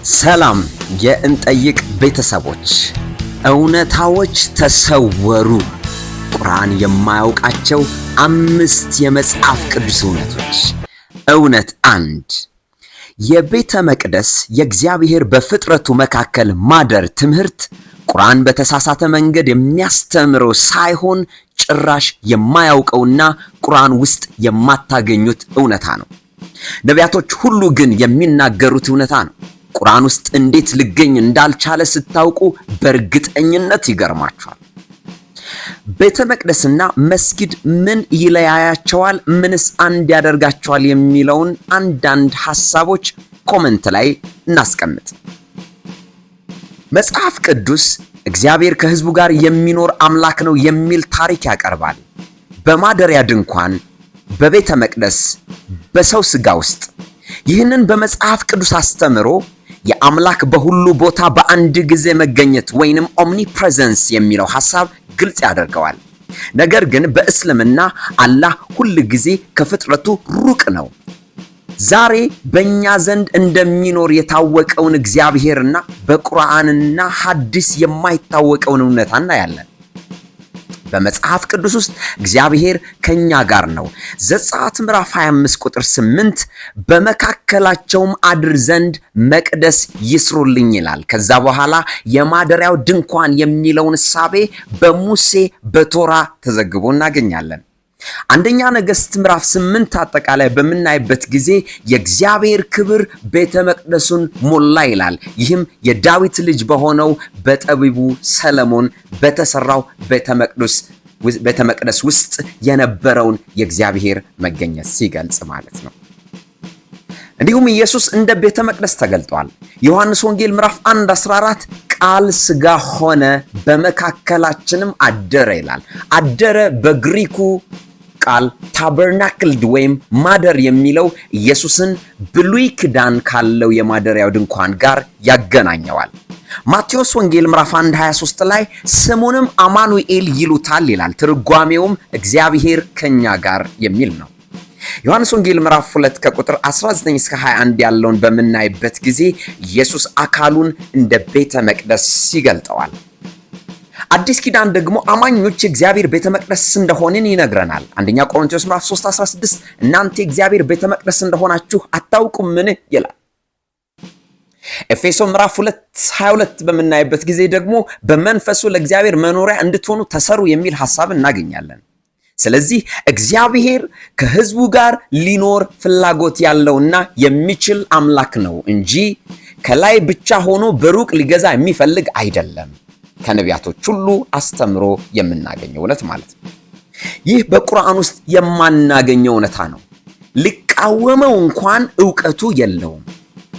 ሰላም የእንጠይቅ ቤተሰቦች፣ እውነታዎች ተሰወሩ። ቁርአን የማያውቃቸው 5 የመጽሐፍ ቅዱስ እውነቶች። እውነት 1፣ የቤተ መቅደስ የእግዚአብሔር በፍጥረቱ መካከል ማደር ትምህርት ቁርአን በተሳሳተ መንገድ የሚያስተምረው ሳይሆን ጭራሽ የማያውቀውና ቁርአን ውስጥ የማታገኙት እውነታ ነው። ነቢያቶች ሁሉ ግን የሚናገሩት እውነታ ነው። ቁርአን ውስጥ እንዴት ሊገኝ እንዳልቻለ ስታውቁ በእርግጠኝነት ይገርማችኋል። ቤተ መቅደስና መስጊድ ምን ይለያያቸዋል? ምንስ አንድ ያደርጋቸዋል? የሚለውን አንዳንድ ሐሳቦች ኮሜንት ላይ እናስቀምጥ። መጽሐፍ ቅዱስ እግዚአብሔር ከሕዝቡ ጋር የሚኖር አምላክ ነው የሚል ታሪክ ያቀርባል። በማደሪያ ድንኳን፣ በቤተ መቅደስ፣ በሰው ሥጋ ውስጥ። ይህንን በመጽሐፍ ቅዱስ አስተምሮ የአምላክ በሁሉ ቦታ በአንድ ጊዜ መገኘት ወይንም ኦምኒፕሬዘንስ የሚለው ሐሳብ ግልጽ ያደርገዋል። ነገር ግን በእስልምና አላህ ሁል ጊዜ ከፍጥረቱ ሩቅ ነው። ዛሬ በእኛ ዘንድ እንደሚኖር የታወቀውን እግዚአብሔርና በቁርአንና ሐዲስ የማይታወቀውን እውነታ እናያለን። በመጽሐፍ ቅዱስ ውስጥ እግዚአብሔር ከኛ ጋር ነው። ዘጸአት ምዕራፍ 25 ቁጥር 8 በመካከላቸውም አድር ዘንድ መቅደስ ይስሩልኝ ይላል። ከዛ በኋላ የማደሪያው ድንኳን የሚለውን እሳቤ በሙሴ በቶራ ተዘግቦ እናገኛለን። አንደኛ ነገሥት ምዕራፍ 8 አጠቃላይ በምናይበት ጊዜ የእግዚአብሔር ክብር ቤተ መቅደሱን ሞላ ይላል። ይህም የዳዊት ልጅ በሆነው በጠቢቡ ሰለሞን በተሰራው ቤተ መቅደስ ውስጥ የነበረውን የእግዚአብሔር መገኘት ሲገልጽ ማለት ነው። እንዲሁም ኢየሱስ እንደ ቤተ መቅደስ ተገልጧል። ዮሐንስ ወንጌል ምዕራፍ 1:14 ቃል ሥጋ ሆነ በመካከላችንም አደረ ይላል። አደረ በግሪኩ ቃል ታበርናክልድ ወይም ማደር የሚለው ኢየሱስን ብሉይ ኪዳን ካለው የማደሪያው ድንኳን ጋር ያገናኘዋል። ማቴዎስ ወንጌል ምዕራፍ 1:23 ላይ ስሙንም አማኑኤል ይሉታል ይላል። ትርጓሜውም እግዚአብሔር ከኛ ጋር የሚል ነው። ዮሐንስ ወንጌል ምዕራፍ 2 ከቁጥር 19 እስከ 21 ያለውን በምናይበት ጊዜ ኢየሱስ አካሉን እንደ ቤተ መቅደስ ይገልጠዋል። አዲስ ኪዳን ደግሞ አማኞች የእግዚአብሔር ቤተ መቅደስ እንደሆንን ይነግረናል። አንደኛ ቆሮንቶስ ምዕራፍ 3:16 እናንተ የእግዚአብሔር ቤተ መቅደስ እንደሆናችሁ አታውቁምን ይላል። ኤፌሶን ምዕራፍ 2:22 በምናይበት ጊዜ ደግሞ በመንፈሱ ለእግዚአብሔር መኖሪያ እንድትሆኑ ተሰሩ የሚል ሐሳብ እናገኛለን። ስለዚህ እግዚአብሔር ከሕዝቡ ጋር ሊኖር ፍላጎት ያለውና የሚችል አምላክ ነው እንጂ ከላይ ብቻ ሆኖ በሩቅ ሊገዛ የሚፈልግ አይደለም። ከነቢያቶች ሁሉ አስተምሮ የምናገኘው እውነት ማለት ነው። ይህ በቁርአን ውስጥ የማናገኘው እውነታ ነው። ሊቃወመው እንኳን ዕውቀቱ የለውም።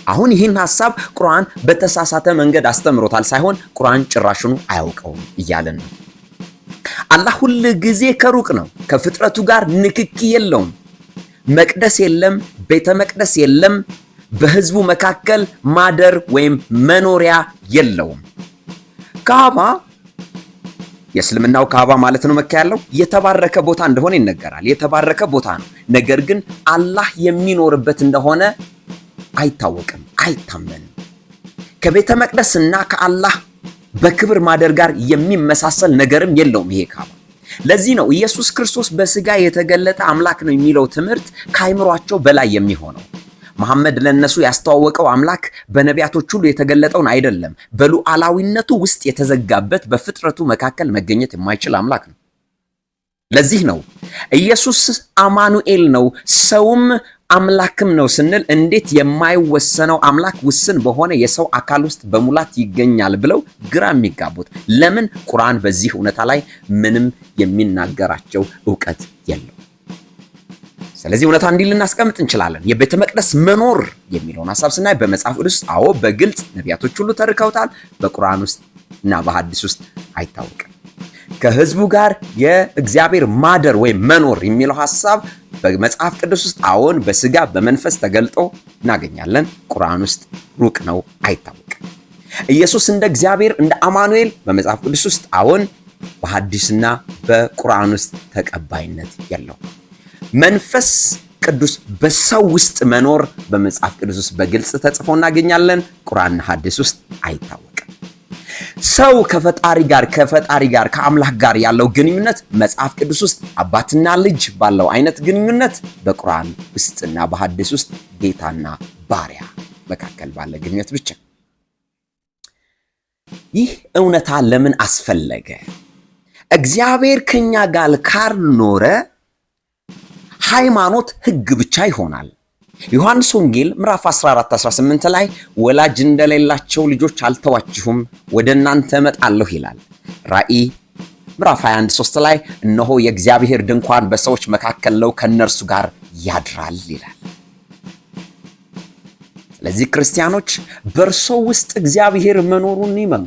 አሁን ይህን ሐሳብ ቁርአን በተሳሳተ መንገድ አስተምሮታል ሳይሆን ቁርአን ጭራሹኑ አያውቀውም እያለን ነው። አላህ ሁል ጊዜ ከሩቅ ነው። ከፍጥረቱ ጋር ንክኪ የለውም። መቅደስ የለም፣ ቤተ መቅደስ የለም። በሕዝቡ መካከል ማደር ወይም መኖሪያ የለውም። ካዕባ የእስልምናው ካዕባ ማለት ነው፣ መካ ያለው የተባረከ ቦታ እንደሆነ ይነገራል። የተባረከ ቦታ ነው። ነገር ግን አላህ የሚኖርበት እንደሆነ አይታወቅም፣ አይታመንም። ከቤተ መቅደስና ከአላህ በክብር ማደር ጋር የሚመሳሰል ነገርም የለውም ይሄ ካዕባ። ለዚህ ነው ኢየሱስ ክርስቶስ በሥጋ የተገለጠ አምላክ ነው የሚለው ትምህርት ከአይምሯቸው በላይ የሚሆነው። መሐመድ ለነሱ ያስተዋወቀው አምላክ በነቢያቶች ሁሉ የተገለጠውን አይደለም፣ በሉዓላዊነቱ ውስጥ የተዘጋበት በፍጥረቱ መካከል መገኘት የማይችል አምላክ ነው። ለዚህ ነው ኢየሱስ አማኑኤል ነው ሰውም አምላክም ነው ስንል እንዴት የማይወሰነው አምላክ ውስን በሆነ የሰው አካል ውስጥ በሙላት ይገኛል ብለው ግራ የሚጋቡት ለምን? ቁርአን በዚህ እውነታ ላይ ምንም የሚናገራቸው ዕውቀት የለው። ስለዚህ እውነታ እንዲህ ልናስቀምጥ እንችላለን። የቤተ መቅደስ መኖር የሚለውን ሐሳብ ስናይ በመጽሐፍ ቅዱስ ውስጥ አዎ በግልጽ ነቢያቶች ሁሉ ተርከውታል። በቁርአን ውስጥ እና በሐዲስ ውስጥ አይታወቅም። ከሕዝቡ ጋር የእግዚአብሔር ማደር ወይም መኖር የሚለው ሐሳብ በመጽሐፍ ቅዱስ ውስጥ አዎን በሥጋ በመንፈስ ተገልጦ እናገኛለን። ቁርአን ውስጥ ሩቅ ነው፣ አይታወቅም። ኢየሱስ እንደ እግዚአብሔር እንደ አማኑኤል በመጽሐፍ ቅዱስ ውስጥ አዎን፣ በሐዲስና በቁርአን ውስጥ ተቀባይነት የለው። መንፈስ ቅዱስ በሰው ውስጥ መኖር በመጽሐፍ ቅዱስ ውስጥ በግልጽ ተጽፎ እናገኛለን። ቁርአንና ሐዲስ ውስጥ አይታወቅም። ሰው ከፈጣሪ ጋር ከአምላክ ጋር ያለው ግንኙነት መጽሐፍ ቅዱስ ውስጥ አባትና ልጅ ባለው አይነት ግንኙነት፣ በቁርአን ውስጥና በሐዲስ ውስጥ ጌታና ባሪያ መካከል ባለ ግንኙነት ብቻ። ይህ እውነታ ለምን አስፈለገ? እግዚአብሔር ከኛ ጋር ካልኖረ ሃይማኖት ሕግ ብቻ ይሆናል። ዮሐንስ ወንጌል ምዕራፍ 14:18 ላይ ወላጅ እንደሌላቸው ልጆች አልተዋችሁም፣ ወደ እናንተ እመጣለሁ ይላል። ራእይ ምዕራፍ 21:3 ላይ እነሆ የእግዚአብሔር ድንኳን በሰዎች መካከል ነው፣ ከነርሱ ጋር ያድራል ይላል። ስለዚህ ክርስቲያኖች በእርሱ ውስጥ እግዚአብሔር መኖሩን ይመኑ፣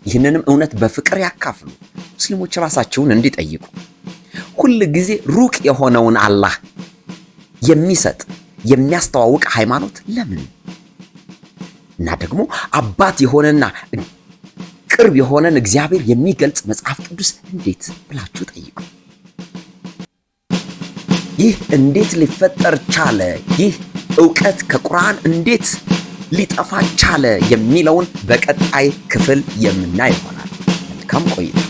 ይህንንም እውነት በፍቅር ያካፍሉ። ሙስሊሞች ራሳቸውን እንዲጠይቁ ሁል ጊዜ ሩቅ የሆነውን አላህ የሚሰጥ የሚያስተዋውቅ ሃይማኖት ለምን? እና ደግሞ አባት የሆነና ቅርብ የሆነን እግዚአብሔር የሚገልጽ መጽሐፍ ቅዱስ እንዴት ብላችሁ ጠይቁ። ይህ እንዴት ሊፈጠር ቻለ? ይህ ዕውቀት ከቁርአን እንዴት ሊጠፋ ቻለ? የሚለውን በቀጣይ ክፍል የምናይ ይሆናል። መልካም ቆይታ።